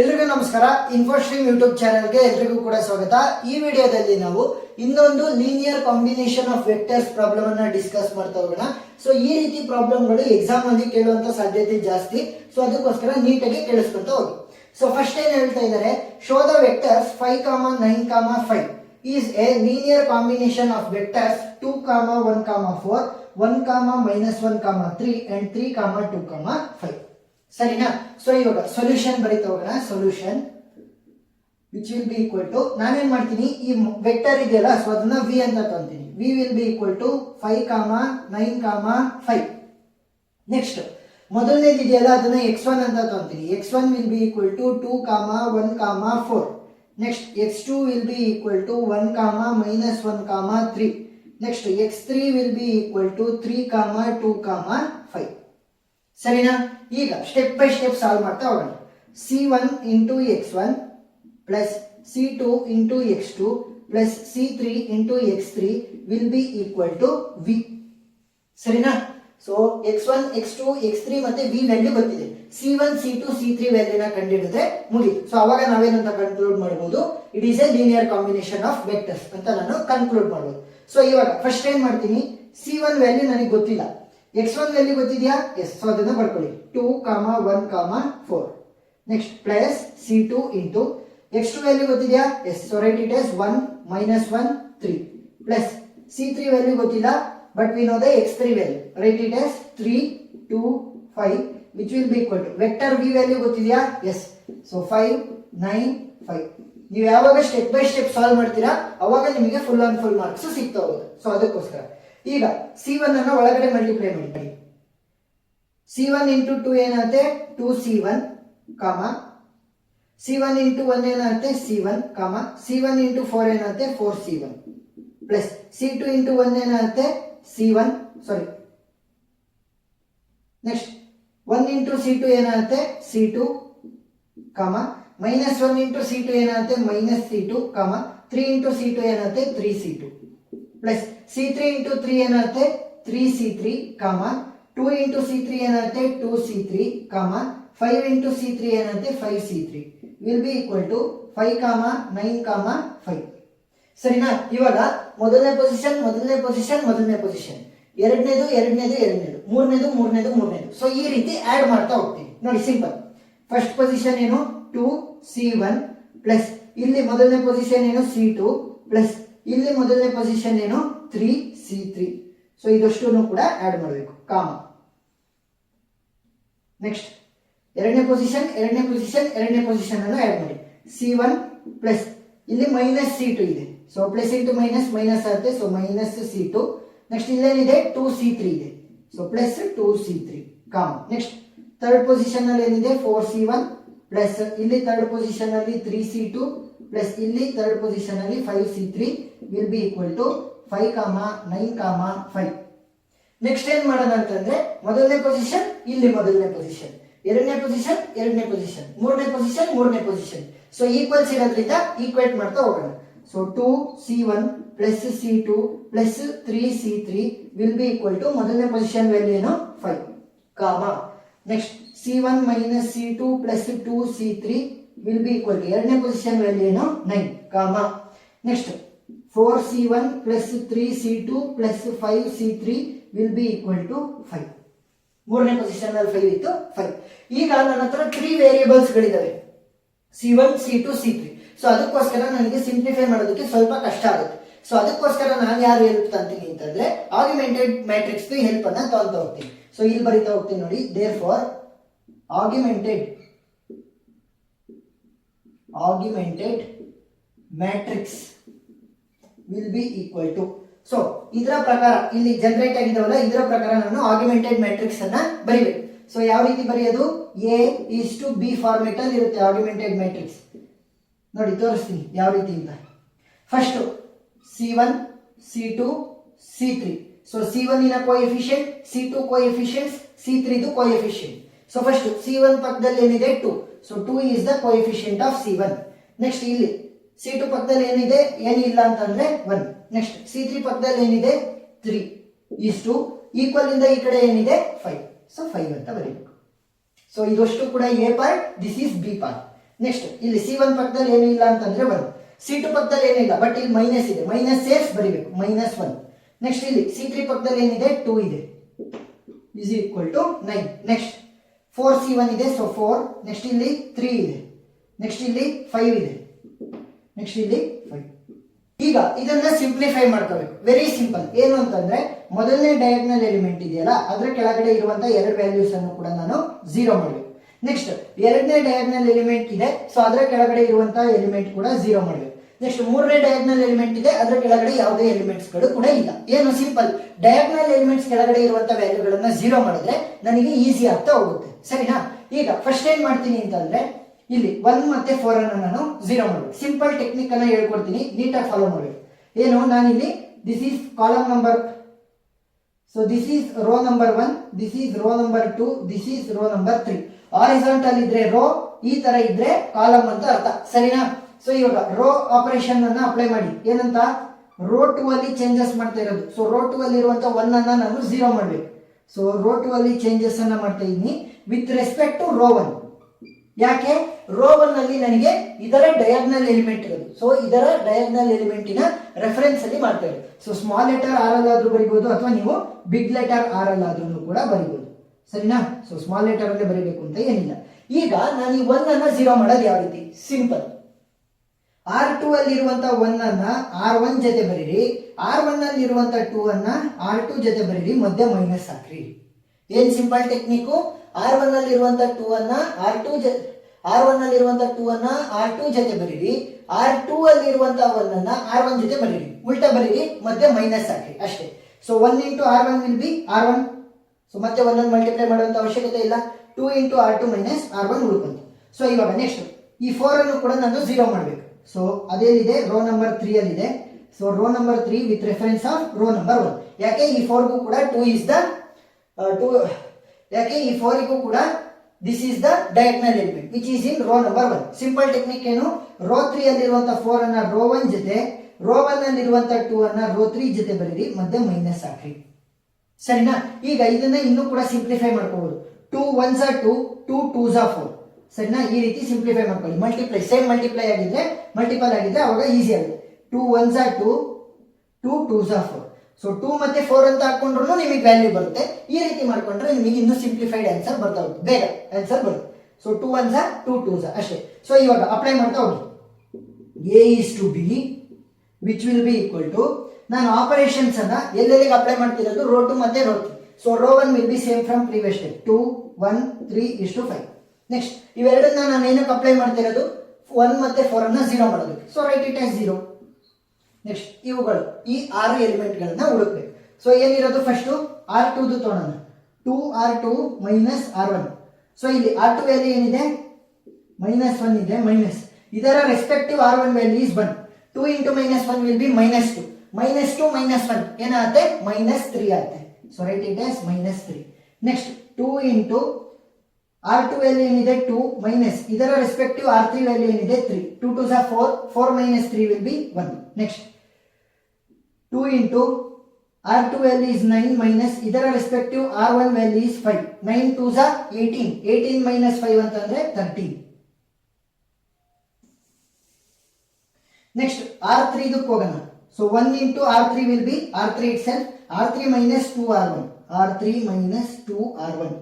ಎಲ್ರಿಗೂ ನಮಸ್ಕಾರ. ಇನ್ಫೋಸ್ಟ್ರೀಮ್ ಯೂಟ್ಯೂಬ್ ಚಾನೆಲ್ಗೆ ಎಲ್ರಿಗೂ ಕೂಡ ಸ್ವಾಗತ. ಈ ವಿಡಿಯೋದಲ್ಲಿ ನಾವು ಇನ್ನೊಂದು linear combination of vectors problem ಅನ್ನ ಡಿಸ್ಕಸ್ ಮಾಡ್ತಾ ಹೋಗೋಣ. ಸೊ ಈ ರೀತಿ ಪ್ರಾಬ್ಲಮ್ಗಳು ಎಕ್ಸಾಮ್ ಅಲ್ಲಿ ಕೇಳುವಂತ ಸಾಧ್ಯತೆ ಜಾಸ್ತಿ. ಸೊ ಅದಕ್ಕೋಸ್ಕರ ನೀಟಾಗಿ ಕೇಳಿಸ್ಕೊಂತ ಹೋಗಿ. ಸೊ ಫಸ್ಟ್ ಏನ್ ಹೇಳ್ತಾ ಇದ್ದಾರೆ, show the vectors 5, 9, 5 is a linear combination of vectors 2, 1, 4, 1, -1, 3 and 3, 2, 5. ಸರಿನಾ? ಸೊ ಇವಾಗ ಸೊಲ್ಯೂಷನ್ ಬರೀತಾ ಹೋಗೋಣ. Solution which will be equal to, ನಾನೇನ್ ಮಾಡ್ತೀನಿ, ಈ ವೆಕ್ಟರ್ ಇದೆಯಲ್ಲ, ಸೊ ಅದನ್ನ ವಿ ಅಂತ ತಗೊಂತೀನಿ. V will be equal to 5, 9, 5. Next ಮೊದಲನೇದು ಇದೆಯಲ್ಲ, ಅದನ್ನ x1 ಅಂತ ತಗೊಂತೀನಿ. x1 will be equal to 2, 1, 4. Next x2 will be equal to 1, -1, 3. Next x3 will be equal to 3, 2, 5. ಸರಿನಾ? ಈಗ ಸ್ಟೆಪ್ ಬೈ ಸ್ಟೆಪ್ ಸಾಲ್ವ್ ಮಾಡ್ತಾ ಹೋಗೋಣ. c1 into x1 plus c2 into x2 plus c3 into x3 will be equal to v. ಸರಿನಾ? So x1, x2, x3 ಮತ್ತೆ v value ಗೊತ್ತಿದೆ. c1, c2, c3 ವ್ಯಾಲ್ಯೂನ ಕಂಡುಹಿಡಿದ್ರೆ ಮುಗಿತು. So ಅವಾಗ ನಾವೇನಂತ ಕನ್ಕ್ಲೂಡ್ ಮಾಡಬಹುದು, it is A linear combination of vectors ಅಂತ ನಾನು conclude ಮಾಡಬಹುದು. ಸೊ ಇವಾಗ ಫಸ್ಟ್ ಏನ್ ಮಾಡ್ತೀನಿ, c1 ವ್ಯಾಲ್ಯೂ ನನಗೆ ಗೊತ್ತಿಲ್ಲ, x1 ವ್ಯಾಲ್ಯೂ ಗೊತ್ತಿದೆಯಾ? ಎಸ್. ಸೊ ಅದನ್ನ ಬರ್ಕೊಳ್ಳಿ. 2, 1, 4. Next plus c2 into x2 value ಗೊತ್ತಿದೆಯಾ? Yes. So write it as 1, -1, 3 plus c3 value ಗೊತ್ತಿಲ್ಲ, but we know the x3 value. Write it as 3, 2, 5 which will be equal to vector v value ಗೊತ್ತಿದೆಯಾ? Yes. So 5, 9, 5. ನೀವು ಯಾವಾಗ step by step solve ಮಾಡ್ತೀರಾ ಅವಾಗ ನಿಮಗೆ full on full marks ಸಿಗ್ತಾ ಹೋಗುತ್ತೆ. So ಅದಕ್ಕೋಸ್ಕರ ಈಗ c1 ಅನ್ನ ಒಳಗಡೆ ಮಲ್ಟಿಪ್ಲೈ ಮಾಡಿ. c1 ಇಂಟು 2 ಏನಾಗುತ್ತೆ? 2c1, c1 ಇಂಟು 1 ಏನಾಗುತ್ತೆ? c1, c1 ಇಂಟು 4 ಏನಾಗುತ್ತೆ? 4c1 ಪ್ಲಸ್ c2 ಇಂಟು 1 ಏನಾಗುತ್ತೆ? c1, ಸಾರಿ, ನೆಕ್ಸ್ಟ್ 1 ಇಂಟು c2 ಏನಾಗುತ್ತೆ? c2, -1 ಇಂಟು c2 ಏನಾಗುತ್ತೆ? -c2, 3 ಇಂಟು c2 ಏನಾಗುತ್ತೆ? 3c2 ಪ್ಲಸ್ c3 ಇಂಟು 3 ಏನಾಗುತ್ತೆ? 3c3, 2 ಇಂಟು c3 ಏನಾಗುತ್ತೆ? 2c3, 5 ಇಂಟು c3 ಏನಾಗುತ್ತೆ? 5c3 will be equal to 5, 9, 5. ಸರಿನಾ? ಇವಾಗ ಮೊದಲನೇ ಪೊಸಿಷನ್, ಎರಡನೇದು, ಮೂರನೇದು. ಸೊ ಈ ರೀತಿ ಆಡ್ ಮಾಡ್ತಾ ಹೋಗ್ತೀನಿ. ನೋಡಿ, ಸಿಂಪಲ್. ಫಸ್ಟ್ ಪೊಸಿಷನ್ ಏನು? 2c1 ಪ್ಲಸ್ ಇಲ್ಲಿ ಮೊದಲನೇ ಪೊಸಿಷನ್ ಏನು? c2 ಪ್ಲಸ್ ಇಲ್ಲಿ ಮೊದಲನೇ ಪೊಸಿಷನ್ ಏನು? 3c3. ಸೊ ಇದಷ್ಟು ಕೂಡ ಆಡ್ ಮಾಡಬೇಕು, ನೆಕ್ಸ್ಟ್ ಎರಡನೇ ಪೊಸಿಷನ್ ಅನ್ನು ಆಡ್ ಮಾಡಿ. c1 ಪ್ಲಸ್ ಇಲ್ಲಿ -c2 ಇದೆ, ಸೊ ಪ್ಲಸ್ ಇಂಟು ಮೈನಸ್ ಆಗುತ್ತೆ, ಸೊ -c2. ನೆಕ್ಸ್ಟ್ ಇಲ್ಲೇನಿದೆ? 2c3 ಇದೆ, so plus 2c3, next third position ಅಲ್ಲಿ ಏನಿದೆ? 4c1 ಪ್ಲಸ್ ಇಲ್ಲಿ ಥರ್ಡ್ ಪೊಸಿಷನ್ ಅಲ್ಲಿ 3c2 ಪ್ಲಸ್ ಇಲ್ಲಿ ಥರ್ಡ್ ಪೊಸಿಷನ್ ಅಲ್ಲಿ 5c3 will be equal to 5, 9, 5. Next ಏನ್ ಮಾಡೋಣ ಅಂತಂದ್ರೆ, ಮೊದಲನೇ ಪೊಸಿಷನ್, ಇಲ್ಲಿ ಮೊದಲನೇ ಪೊಸಿಷನ್, ಎರಡನೇ ಪೊಸಿಷನ್, ಮೂರನೇ ಪೊಸಿಷನ್. ಸೊ ಈಕ್ವಲ್ಸ್ ಇರೋದ್ರಿಂದ ಈಕ್ವೇಟ್ ಮಾಡ್ತಾ ಹೋಗೋಣ. So 2c1 plus c2 plus 3c3 will be equal to ಮೊದಲನೇ ಪೊಸಿಷನ್ ವ್ಯಾಲ್ಯೂ ಏನು? 5, next c1 minus c2 plus 2c3 will be equal to ಎರಡನೇ ಪೊಸಿಷನ್ ವ್ಯಾಲ್ಯೂ ಏನು? 9, next 4c1 plus 3c2 plus 5c3 will be equal to 5. ಮೂರನೇ position ಅಲ್ಲಿ 5 ಇತ್ತು, 5. ಈಗ ನನ್ನ ಹತ್ರ 3 ವೇರಿಯೇಬಲ್ಸ್ ಗಳಿದಾವೆ, c1, c2, c3. ಸೊ ಅದಕ್ಕೋಸ್ಕರ ನನಗೆ ಸಿಂಪ್ಲಿಫೈ ಮಾಡೋದಕ್ಕೆ ಸ್ವಲ್ಪ ಕಷ್ಟ ಆಗುತ್ತೆ. ಸೊ ಅದಕ್ಕೋಸ್ಕರ ನಾನು ಯಾರು ಹೆಲ್ಪ್ ತಂತೀನಿ ಅಂತಂದ್ರೆ, ಆಗ್ಯುಮೆಂಟೆಡ್ ಮ್ಯಾಟ್ರಿಕ್ಸ್ ಹೆಲ್ಪ್ ಅನ್ನ ತಗೊಂತ ಹೋಗ್ತೀನಿ. ಸೊ ಇಲ್ಲಿ ಬರೀತಾ ಹೋಗ್ತೀನಿ ನೋಡಿ, therefore augmented matrix will be equal to. So ಇದರ ಪ್ರಕಾರ ಇಲ್ಲಿ ಜನರೇಟ್ ಆಗಿದಾವಲ್ಲ, ಇದರ ಪ್ರಕಾರ ನಾನು ಆಗ್ಯುಮೆಂಟೆಡ್ ಮ್ಯಾಟ್ರಿಕ್ಸ್ ಅನ್ನ ಬರಿಬೇಕು. ಸೊ ಯಾವ ರೀತಿ ಬರೆಯೋದು? A:B ಫಾರ್ಮೆಟ್ ಅಲ್ಲಿ ಇರುತ್ತೆ ಆಗ್ಯುಮೆಂಟೆಡ್ ಮ್ಯಾಟ್ರಿಕ್ಸ್. ನೋಡಿ ತೋರಿಸ್ತೀನಿ ಯಾವ ರೀತಿ ಅಂತ. First c1, c2, c3. So c1 ಇನ ಕೋಎಫಿಷಿಯಂಟ್, c2 ಕೋಎಫಿಷಿಯಂಟ್ಸ್, c3 ದು ಕೋಎಫಿಷಿಯಂಟ್. ಸೊ ಫಸ್ಟ್ c1 ಪಕ್ಕದಲ್ಲಿ ಏನಿದೆ? 2. So 2 is the coefficient of c1. Next ಇಲ್ಲಿ c2 ಪಕ್ಕದಲ್ಲಿ ಏನಿದೆ? ಏನಿಲ್ಲ ಅಂತಂದ್ರೆ 1. ನೆಕ್ಸ್ಟ್ c3 ಪಕ್ಕದಲ್ಲಿ ಏನಿದೆ? 3. ಇಷ್ಟು ಈಕ್ವಲ್ ಇಂದ ಈ ಕಡೆ ಏನಿದೆ? 5. ಸೊ 5 ಅಂತ ಬರೀಬೇಕು. ಸೊ ಇದಷ್ಟು ಕೂಡ A part, this is B part. Next ಇಲ್ಲಿ C1 ಪಕ್ಕದಲ್ಲಿ ಏನೂ ಇಲ್ಲ ಅಂತಂದ್ರೆ 1, C2 ಪಕ್ಕದಲ್ಲಿ ಏನಿಲ್ಲ ಬಟ್ ಇಲ್ಲಿ ಮೈನಸ್ ಇದೆ, ಮೈನಸ್ ಸೇರ್ಸ್ ಬರೀಬೇಕು -1. ನೆಕ್ಸ್ಟ್ ಇಲ್ಲಿ C3 ಪಕ್ಕದಲ್ಲಿ ಏನಿದೆ 2 ಇದೆ is equal to 9. Next 4C1 ಇದೆ, ಸೊ 4. ನೆಕ್ಸ್ಟ್ ಇಲ್ಲಿ 3 ಇದೆ, ನೆಕ್ಸ್ಟ್ ಇಲ್ಲಿ 5 ಇದೆ, ನೆಕ್ಸ್ಟ್ ಇಲ್ಲಿ 5. ಈಗ ಇದನ್ನ ಸಿಂಪ್ಲಿಫೈ ಮಾಡ್ಕೋಬೇಕು. Very simple. ಏನು ಅಂತಂದ್ರೆ ಮೊದಲನೇ ಡಯಾಗ್ನಲ್ ಎಲಿಮೆಂಟ್ ಇದೆಯಲ್ಲ ಅದರ ಕೆಳಗಡೆ ಇರುವಂತ ಎರಡು ವ್ಯಾಲ್ಯೂಸ್ ಅನ್ನು ಕೂಡ ನಾನು 0 ಮಾಡಬೇಕು. ನೆಕ್ಸ್ಟ್ ಎರಡನೇ ಡಯಾಗ್ನಲ್ ಎಲಿಮೆಂಟ್ ಇದೆ, ಸೊ ಅದರ ಕೆಳಗಡೆ ಇರುವಂತ ಎಲಿಮೆಂಟ್ ಕೂಡ 0 ಮಾಡಬೇಕು. ನೆಕ್ಸ್ಟ್ ಮೂರನೇ ಡಯಾಗ್ನಲ್ ಎಲಿಮೆಂಟ್ ಇದೆ, ಅದರ ಕೆಳಗಡೆ ಯಾವುದೇ ಎಲಿಮೆಂಟ್ಸ್ ಗಳು ಕೂಡ ಇಲ್ಲ. ಏನು ಸಿಂಪಲ್, ಡಯಾಗ್ನಲ್ ಎಲಿಮೆಂಟ್ಸ್ ಕೆಳಗಡೆ ಇರುವಂತ ವ್ಯಾಲ್ಯೂಗಳನ್ನ 0 ಮಾಡಿದ್ರೆ ನನಗೆ ಈಸಿ ಆಗ್ತಾ ಹೋಗುತ್ತೆ. ಸರಿನಾ? ಈಗ ಫಸ್ಟ್ ಏನ್ ಮಾಡ್ತೀನಿ ಅಂತಂದ್ರೆ ಇಲ್ಲಿ 1 ಮತ್ತೆ 4 ಅನ್ನು ನಾನು 0 ಮಾಡಬೇಕು. ಸಿಂಪಲ್ ಟೆಕ್ನಿಕ್ ಅನ್ನ ಹೇಳ್ಕೊಡ್ತೀನಿ, ನೀಟಾಗಿ ಫಾಲೋ ಮಾಡಬೇಕು. ಏನು, ನಾನಿಲ್ಲಿ this is column number, so this is row number 1, this is row number 2, this is row number 3. Horizontal ಇದ್ರೆ ರೋ, ಈ ತರ ಇದ್ರೆ ಕಾಲಮ್ ಅಂತ ಅರ್ಥ. ಸರಿನಾ? ಸೊ ಇವಾಗ ರೋ ಆಪರೇಷನ್ ಅನ್ನ ಅಪ್ಲೈ ಮಾಡಿ. ಏನಂತ, ರೋ 2 ಅಲ್ಲಿ ಚೇಂಜಸ್ ಮಾಡ್ತಾ ಇರೋದು. ಸೊ ರೋ 2 ಅಲ್ಲಿ ಇರುವಂತ 1 ಅನ್ನ ನಾನು 0 ಮಾಡಬೇಕು. ಸೊ ರೋ 2 ಅಲ್ಲಿ ಚೇಂಜಸ್ ಅನ್ನ ಮಾಡ್ತಾ ಇದ್ದೀನಿ ವಿತ್ ರೆಸ್ಪೆಕ್ಟ್ ಟು ರೋ 1. ಯಾಕೆ, ರೋ 1 ಅಲ್ಲಿ ನನಗೆ ಇದರ ಡಯಾಗ್ನಲ್ ಎಲಿಮೆಂಟ್ ಇರೋದು, ಸೊ ಇದರ ಡಯಾಗ್ನಲ್ ಎಲಿಮೆಂಟಿನ ರೆಫರೆನ್ಸ್ ಅಲ್ಲಿ ಮಾಡ್ತಾ ಇರೋದು. ಸೊ ಸ್ಮಾಲ್ ಲೆಟರ್ ಆರ್ ಅಲ್ಲಾದ್ರೂ ಬರಿಬಹುದು, ಅಥವಾ ನೀವು ಬಿಗ್ ಲೆಟರ್ ಆರ್ ಅಲ್ಲಾದ್ರೂ ಕೂಡ ಬರಿಬಹುದು. ಸರಿನಾ? ಸೊ ಸ್ಮಾಲ್ ಲೆಟರ್ ಅಲ್ಲೇ ಬರೀಬೇಕು ಅಂತ ಏನಿಲ್ಲ. ಈಗ ನಾನು ಈ 1 ಅನ್ನ 0 ಮಾಡೋದು ಯಾವ ರೀತಿ? ಸಿಂಪಲ್. R2 ಅಲ್ಲಿ ಇರುವಂತ 1 ಅನ್ನ R1 ಜೊತೆ ಬರೀರಿ, R1 ಅಲ್ಲಿ ಇರುವಂತ 2 ಅನ್ನ R2 ಜೊತೆ ಬರೀರಿ, ಮಧ್ಯೆ ಮೈನಸ್ ಹಾಕ್ರಿ. ಏನ್ ಸಿಂಪಲ್ ಟೆಕ್ನಿಕ್. R1 ಅಲ್ಲಿ ಇರುವಂತ 2 ಅನ್ನ R1 ಅಲ್ಲಿ ಇರುವಂತ 2 ಅನ್ನ R2 ಜೊತೆ ಬರೀರಿ, R2 ಅಲ್ಲಿ ಇರುವಂತ 1 ಅನ್ನ R1 ಜೊತೆ ಬರೀರಿ, ಉಲ್ಟಾ ಬರೀರಿ, ಮಧ್ಯೆ ಮೈನಸ್ ಹಾಕ್ರಿ ಅಷ್ಟೇ. So 1 into R1 will be R1. So ಮತ್ತೆ 1 ಅನ್ನು ಮಲ್ಟಿಪ್ಲೈ ಮಾಡುವಂತ ಅವಶ್ಯಕತೆ ಇಲ್ಲ. 2 into R2 ಮೈನಸ್ R1 ಉಳ್ಕೊಂತು. ಸೊ ಇವಾಗ ನೆಕ್ಸ್ಟ್ ಈ 4 ಅನ್ನು ಕೂಡ ನಾನು 0 ಮಾಡಬೇಕು. ಸೊ ಅದೇನಿದೆ, ರೋ ನಂಬರ್ 3 ಅಲ್ಲಿ ಇದೆ. So row number 3 with reference of row number 1. ಯಾಕೆ ಈ 4 ಗೂ ಕೂಡ 2 is the 2, ಯಾಕೆ ಈ 4 ಗೂ ಕೂಡ this is the diagonal element which is in row number 1. Simple technique ಏನು, ರೋ 3 ಅಲ್ಲಿರುವಂತ 4 ಅನ್ನ ರೋ 1 ಜೊತೆ, ರೋ 1 ಅಲ್ಲಿರುವಂತ 2 ಅನ್ನ ರೋ 3 ಜೊತೆ ಬರೀರಿ, ಮಧ್ಯೆ ಮೈನಸ್ ಹಾಕ್ರಿ. ಸರಿನಾ? ಈಗ ಇದನ್ನ ಇನ್ನೂ ಕೂಡ ಸಿಂಪ್ಲಿಫೈ ಮಾಡ್ಕೋಬಹುದು. 2 1s are 2, 2 2s are 4. ಸರಿನಾ? ಈ ರೀತಿ ಸಿಂಪ್ಲಿಫೈ ಮಾಡ್ಕೊಳ್ಳಿ. ಮಲ್ಟಿಪ್ಲೈ, ಸೇಮ್ ಮಲ್ಟಿಪ್ಲೈ ಆಗಿದ್ರೆ, ಮಲ್ಟಿಪಲ್ ಆಗಿದ್ರೆ ಅವಾಗ ಈಸಿ ಆಗುತ್ತೆ. 2 1s are 2, 2 2s are 4. So 2 ಮತ್ತೆ 4 ಅಂತ ಹಾಕೊಂಡ್ರು ನಿಮಗೆ ವ್ಯಾಲ್ಯೂ ಬರುತ್ತೆ. ಈ ರೀತಿ ಮಾಡ್ಕೊಂಡ್ರೆ ನಿಮಗೆ ಇನ್ನೂ ಸಿಂಪ್ಲಿಫೈಡ್ ಆನ್ಸರ್ ಬರ್ತಾ ಹೋಗುತ್ತೆ, ಬೇಗ ಆನ್ಸರ್ ಬರುತ್ತೆ. So 2 1s are 2 2s are ಅಷ್ಟೇ. ಸೊ ಇವಾಗ ಅಪ್ಲೈ ಮಾಡ್ತಾ ಹೋಗಿ. A is to B which will be equal to, ನಾನು ಆಪರೇಷನ್ಸ್ ಅನ್ನ ಎಲ್ಲೆಲ್ಲಿಗೆ ಅಪ್ಲೈ ಮಾಡ್ತಿರೋದು, ರೋ 2 ಮತ್ತೆ row 3. So row 1 will be same from previous step, 2 1 3 is to 5. Next ಇವೆರಡನ್ನ ನಾನು ಏನಕ್ಕೆ ಅಪ್ಲೈ ಮಾಡ್ತಿರೋದು, 1 ಮತ್ತೆ 4 ಅನ್ನ 0 ಮಾಡೋದಕ್ಕೆ. So write it as 0. Next ಇವುಗಳು ಈ 6 ಎಲಿಮೆಂಟ್ ಗಳನ್ನ ಹುಡುಕ್ಬೇಕು. ಸೊ ಏನಿರೋದು, ಫಸ್ಟ್ R2 ತೋಣ, 2R2 ಮೈನಸ್ R1. ಸೊ ಇಲ್ಲಿ R2 ವ್ಯಾಲ್ಯೂ ಏನಿದೆ, -1 ಇದೆ, ಮೈನಸ್ ಇದರ respective R1 value is 1. 2 into -1 will be -2. -2 -1 ಏನಾಗುತ್ತೆ, -3 ಆಗುತ್ತೆ. So write it as -3. Next 2 into R2 value ಏನಿದೆ 2 ಮೈನಸ್ ಇದರ ರೆಸ್ಪೆಕ್ಟಿವ್ R3 ವ್ಯಾಲ್ಯೂ ಏನಿದೆ 3. 2 2s are 4, 4 minus 3 will be 1. Next 2 into R2 value is 9 minus ಇದರ respective R1 value is 5. 9 2s are 18. 18 minus 5 ಅಂತಂದ್ರೆ 13. Next R3 ಇದಕ್ಕೆ ಹೋಗೋಣ. So 1 into R3 will be R3 itself, R3 minus 2R1, R3 minus 2R1.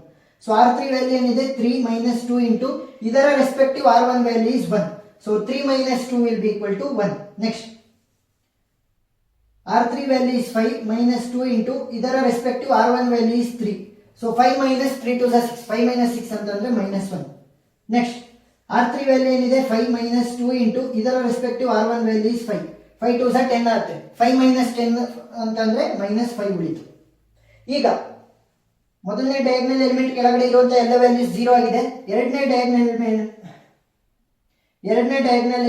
So R3 value ಏನಿದೆ 3 minus 2 into ಇದರ respective R1 value is 1. So 3 minus 2 will be equal to 1. Next R3 value is 5 minus 2 into ಇದರ respective R1 value is 3. So 5 minus 3 to 6, 5 minus 6 ಅಂತಂದ್ರೆ -1. Next R3 value ಏನಿದೆ 5 minus 2 into ಇದರ respective R1 value is 5. 5 2s are 10 ಆಗುತ್ತೆ. 5 minus 10 ಅಂತಂದ್ರೆ -5 ಉಳಿತು. ಈಗ ಮೊದಲನೇ diagonal element ಕೆಳಗಡೆ ಇರುವಂತ ಎಲ್ಲ ವ್ಯಾಲ್ಯೂಸ್ 0 ಆಗಿದೆ. ಎರಡನೇ ಡಯಾಗ್ನಲ್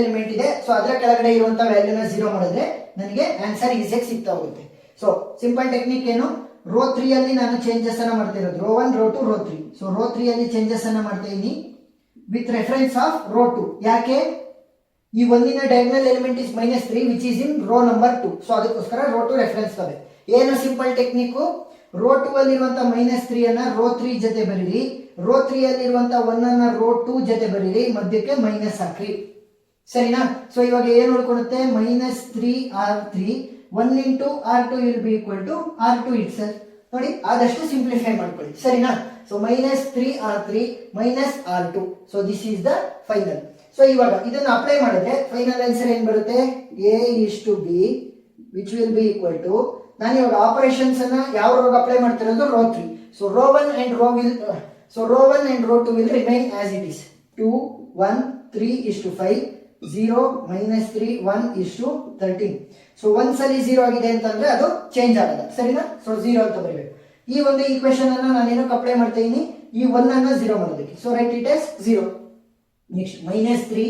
ಎಲಿಮೆಂಟ್ ಇದೆ, ಸೊ ಅದರ ಕೆಳಗಡೆ ಇರುವಂತ ವ್ಯಾಲ್ಯೂನ 0 ಮಾಡಿದ್ರೆ ನನಗೆ ಆನ್ಸರ್ ಈಸಿಯಾಗಿ ಸಿಗ್ತಾ ಹೋಗುತ್ತೆ. ಸೊ ಸಿಂಪಲ್ ಟೆಕ್ನಿಕ್ ಏನು, ರೋ 3 ಅಲ್ಲಿ ನಾನು ಚೇಂಜಸ್ ಅನ್ನ ಮಾಡ್ತಾ ಇರೋದು, row 1 row 2 row 3. So row 3 ಅಲ್ಲಿ ಚೇಂಜಸ್ ಅನ್ನ ಮಾಡ್ತಾ ಇದ್ದೀನಿ ವಿತ್ ರೆಫರೆನ್ಸ್ ಆಫ್ ರೋ 2. ಯಾಕೆ, ಈ ಒಂದಿನ diagonal element is -3 which is in row number 2. So ಅದಕ್ಕೋಸ್ಕರ ರೋ 2 ರೆಫರೆನ್ಸ್ ತಗೋಬೇಕು. ಏನು ಸಿಂಪಲ್ ಟೆಕ್ನಿಕ್, ರೋ 2 ಅಲ್ಲಿರುವಂತ -3 ಅನ್ನ ರೋ 3 ಜೊತೆ ಬರೀರಿ, ರೋ 3 ಅಲ್ಲಿರುವಂತ 1 ಅನ್ನ ರೋ 2 ಜೊತೆ ಬರೀರಿ, ಮಧ್ಯಕ್ಕೆ ಮೈನಸ್ ಹಾಕ್ರಿ. ಸರಿನಾ? ಸೊ ಇವಾಗ ಏನ್ ಉಳ್ಕೊಳುತ್ತೆ, -3r3 1 into r2 will be equal to r2 itself. ನೋಡಿ ಆದಷ್ಟು ಸಿಂಪ್ಲಿಫೈ ಮಾಡ್ಕೊಳ್ಳಿ. ಸರಿನಾ? So -3r3 -r2. So this is the final. So ಇವಾಗ ಇದನ್ನ ಅಪ್ಲೈ ಮಾಡಿದ್ರೆ ಫೈನಲ್ ಆನ್ಸರ್ ಏನ್ ಬರುತ್ತೆ, a is to b which will be equal to, ನಾನು ಇವಾಗ ಆಪರೇಷನ್ಸ್ ಅನ್ನ ಯಾವ ರೋಗೆ ಅಪ್ಲೈ ಮಾಡ್ತಿರೋದು, row 3. So row 1 and row 2 will remain as it is. 2 1 3 is to 5 0 -3 1 is to 13. So ಒಂದ್ಸಲಿ 0 ಆಗಿದೆ ಅಂತಂದ್ರೆ ಅದು ಚೇಂಜ್ ಆಗಲ್ಲ. ಸರಿನಾ? ಸೊ 0 ಅಂತ ಬರೀಬೇಕು. ಈ ಒಂದು ಈಕ್ವೇಶನ್ ಅನ್ನ ನಾನು ಏನಕ್ಕೆ ಅಪ್ಲೈ ಮಾಡ್ತಾ ಇದೀನಿ, ಈ 1 ಅನ್ನ 0 ಮಾಡೋದಕ್ಕೆ. So write it as 0. Next -3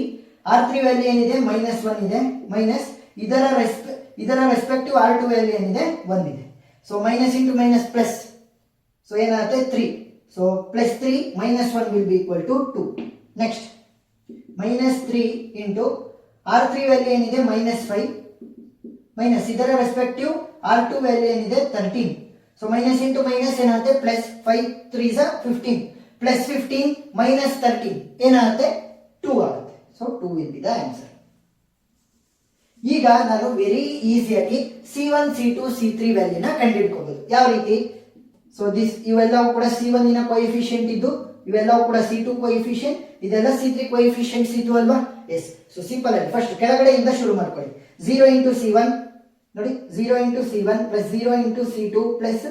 r3 value ಏನಿದೆ, -1 ಇದೆ, ಮೈನಸ್ ಇದರ ರೆಸ್ಪೆಕ್ಟಿವ್ r2 ವ್ಯಾಲ್ಯೂ ಏನಿದೆ, 1 ಇದೆ. So minus into minus plus, so ಏನಾಗುತ್ತೆ 3. So +3 -1 will be equal to 2. Next -3 into r3 value ಏನಿದೆ, -5 ಮೈನಸ್ ಇದರ ರೆಸ್ಪೆಕ್ಟಿವ್ r2 ವ್ಯಾಲ್ಯೂ ಏನಿದೆ, 13. ಸೊ ಮೈನಸ್ ಇಂಟು ಮೈನಸ್ ಏನಾಗುತ್ತೆ, ಪ್ಲಸ್ 5 3 15 +15 -13 ಏನಾಗುತ್ತೆ, 2 ಆಗುತ್ತೆ. So 2 will be the answer. ಈಗ ನಾನು ವೆರಿ ಈಸಿಯಾಗಿ C1 C2 C3 ವ್ಯಾಲ್ಯೂನ ಕಂಡುಹಿಡ್ಕೋಬಹುದು. ಯಾವ ರೀತಿ, ಸೊ ಇವೆಲ್ಲವೂ ಕೂಡ C1 ನ ಕೋಎಫಿಷಿಯಂಟ್ ಇದ್ದು, ಇವೆಲ್ಲವೂ ಕೂಡ C2 ಕೋಎಫಿಷಿಯಂಟ್, ಇದೆಲ್ಲ C3 ಕೋಎಫಿಷಿಯಂಟ್ಸ್ ಇದ್ದು ಅಲ್ವಾ. ಎಸ್. ಸೊ ಸಿಂಪಲ್ ಆಗಿ ಫಸ್ಟ್ ಕೆಳಗಡೆಯಿಂದ ಶುರು ಮಾಡ್ಕೊಳ್ಳಿ. 0 into C1 ನೋಡಿ, 0 into C1 plus 0 into C2 plus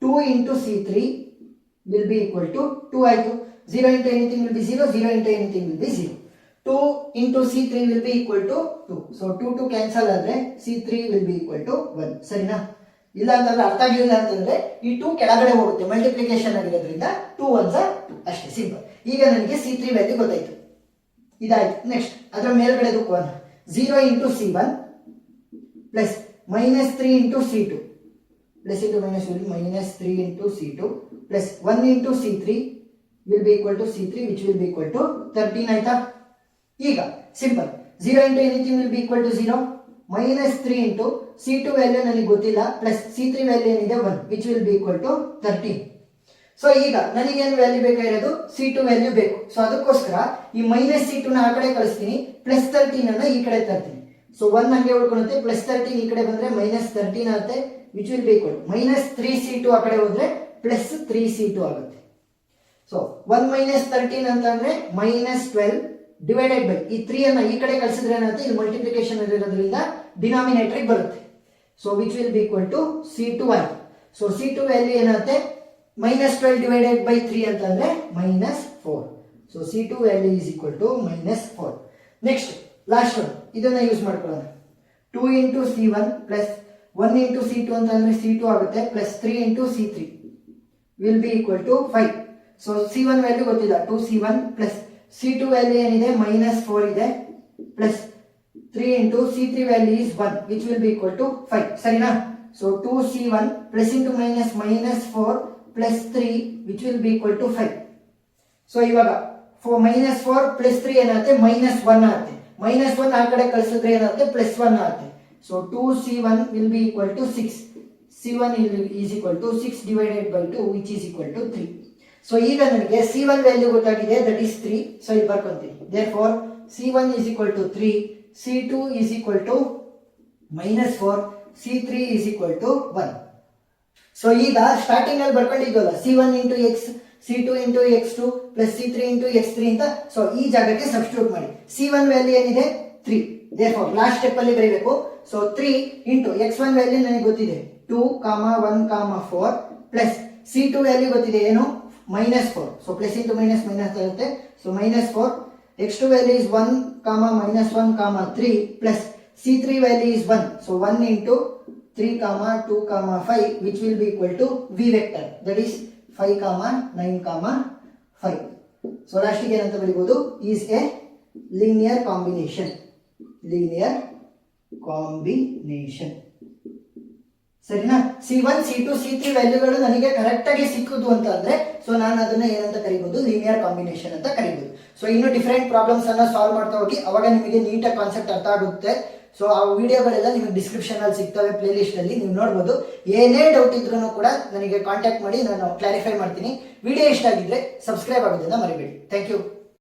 2 into C3 will be equal to 2 ಆಯ್ತು. 0 into anything will be 0, 0 into anything will be 0. 2 into C3 will be equal to 2. So 2 cancel ಆದ್ರೆ C3 will be equal to 1. ಸರಿನಾ? ಇಲ್ಲ ಅಂತಂದ್ರೆ ಅರ್ಥ ಆಗಲಿಲ್ಲ ಅಂತಂದ್ರೆ ಈ 2 ಕೆಳಗಡೆ ಹೋಗುತ್ತೆ, ಮಲ್ಟಿಪ್ಲಿಕೇಶನ್ ಆಗಿರೋದ್ರಿಂದ 2 1s are 2 ಅಷ್ಟೇ, ಸಿಂಪಲ್. ಈಗ ನನಗೆ C3 ವ್ಯಾಲ್ಯೂ ಗೊತ್ತಾಯ್ತು, ಇದಾಯ್ತು. ನೆಕ್ಸ್ಟ್ ಅದರ ಮೇಲ್ಗಡೆದು 0 into C1 plus -3 into C2 plus into minus will be -3 into C2 plus 1 into C3 will be equal to C3 which will be equal to 13 ಆಯ್ತಾ. ಈಗ simple, 0 into anything will be equal to 0, -3 into C2 value ನನಗೆ ಗೊತ್ತಿಲ್ಲ, plus C3 value ಏನಿದೆ 1 which will be equal to 13. So ಈಗ ನನಗೇನು value ಬೇಕಾಗಿರೋದು, C2 value ಬೇಕು. So ಅದಕ್ಕೋಸ್ಕರ ಈ -C2 ನ ಆ ಕಡೆ ಕಳಿಸ್ತೀನಿ, +13 ಅನ್ನ ಈ ಕಡೆ ತರ್ತೀನಿ. ಸೊ 1 ಹಂಗೆ ಉಳ್ಕೊಳ್ಳುತ್ತೆ, +13 ಈ ಕಡೆ ಬಂದ್ರೆ -13 ಆಗುತ್ತೆ which will be equal to -3C2 ಆ ಕಡೆ ಹೋದ್ರೆ +3C2 ಆಗುತ್ತೆ. ಸೊ 1 -13 ಅಂತಂದ್ರೆ -12 ಡಿವೈಡೆಡ್ ಬೈ ಈ 3 ಅನ್ನ ಈ ಕಡೆ ಕಳಿಸಿದ್ರೆ ಏನಾಗುತ್ತೆ, ಇಲ್ಲಿ ಮಲ್ಟಿಪ್ಲಿಕೇಶನ್ ಇರೋದ್ರಿಂದ ಡಿನಾಮಿನೇಟರ್ ಬರುತ್ತೆ. So which will be equal to C2 ಆಯ್ತು. ಸೊ C2 ವ್ಯಾಲ್ಯೂ ಏನಾಗುತ್ತೆ, -12 ಡಿವೈಡೆಡ್ ಬೈ 3 ಅಂತಂದ್ರೆ -4. So C2 value is equal to -4. Next last one, ಇದನ್ನ ಯೂಸ್ ಮಾಡ್ಕೊಳ್ಳೋಣ. 2 into C1 plus 1 into C2 ಅಂತಂದ್ರೆ C2 ಆಗುತ್ತೆ, plus 3 into C3 will be equal to 5. So C1 value ಗೊತ್ತಿಲ್ಲ, 2C1 plus C2 value ಏನಿದೆ -4 ಇದೆ, plus 3 into C3 value is 1 which will be equal to 5. ಸರಿನಾ? So 2C1 plus into minus -4 plus 3 which will be equal to 5. So ಇವಾಗ -4 plus 3 ಏನಾಗುತ್ತೆ, -1 ಆಗುತ್ತೆ. -1 ಆ ಕಡೆ ಕಳಿಸಿದ್ರೆ ಏನಾಗುತ್ತೆ, +1 ಆಗುತ್ತೆ. So 2C1 will be equal to 6. C1 is equal to 6 divided by 2 which is equal to 3. So ಈಗ ನನಗೆ C1 ವ್ಯಾಲ್ಯೂ ಗೊತ್ತಾಗಿದೆ, ದಟ್ ಈಸ್ 3. ಸೊ ಇಲ್ಲಿ ಬರ್ಕೊಂತೀನಿ. therefore C1 is equal to 3, C2 is equal to -4, C3 is equal to 1. So ಈಗ starting ಅಲ್ಲಿ ಬರ್ಕೊಂಡಿದ್ವಲ್ಲ, C1 into x, C2 into x2 plus C3 into x3 ಅಂತ. So ಈ ಜಾಗಕ್ಕೆ substitute ಮಾಡಿ. C1 value ಏನಿದೆ 3, therefore last step ಅಲ್ಲಿ ಬರೀಬೇಕು. So 3 into x1 value ನನಗೆ ಗೊತ್ತಿದೆ 2, 1, 4 ಪ್ಲಸ್ C2 ವ್ಯಾಲ್ಯೂ ಗೊತ್ತಿದೆ ಏನು, -4. So plus into minus minus ಆಗುತ್ತೆ. So -4, x2 value is 1, -1, 3 plus C3 value is 1. So 1 into 3, 2, 5 which will be equal to v vector, that is 5, 9, 5. So ಲಾಸ್ಟಿಗೆ ಏನಂತ ಬರೀಬಹುದು, is a linear combination. ಸರಿನಾ? C1, C2, C3 ವ್ಯಾಲ್ಯೂಗಳು ನನಗೆ correct ಆಗಿ ಸಿಕ್ಕುದು ಅಂತ ಅಂದ್ರೆ, so ನಾನು ಅದನ್ನ ಏನಂತ ಕರಿಬಹುದು, ಲೀನಿಯರ್ ಕಾಂಬಿನೇಷನ್ ಅಂತ ಕರಿಬಹುದು. ಸೊ ಇನ್ನು ಡಿಫರೆಂಟ್ ಪ್ರಾಬ್ಲಮ್ಸ್ ಅನ್ನ ಸಾಲ್ವ್ ಮಾಡ್ತಾ ಹೋಗಿ, ಅವಾಗ ನಿಮಗೆ ನೀಟಾಗಿ ಕಾನ್ಸೆಪ್ಟ್ ಅರ್ಥ ಆಗುತ್ತೆ. ಸೊ ಆ ವಿಡಿಯೋಗಳೆಲ್ಲ ನಿಮಗೆ ಡಿಸ್ಕ್ರಿಪ್ಷನ್ ಅಲ್ಲಿ ಸಿಗ್ತವೆ, ಪ್ಲೇ ಲಿಸ್ಟ್ ಅಲ್ಲಿ ನೀವು ನೋಡ್ಬೋದು. ಏನೇ ಡೌಟ್ ಇದ್ರೂ ಕೂಡ ನನಗೆ ಕಾಂಟ್ಯಾಕ್ಟ್ ಮಾಡಿ, ನಾನು ಕ್ಲಾರಿಫೈ ಮಾಡ್ತೀನಿ. ವಿಡಿಯೋ ಇಷ್ಟ ಆಗಿದ್ರೆ ಸಬ್ಸ್ಕ್ರೈಬ್ ಆಗೋದನ್ನ ಮರಿಬೇಡಿ. Thank you.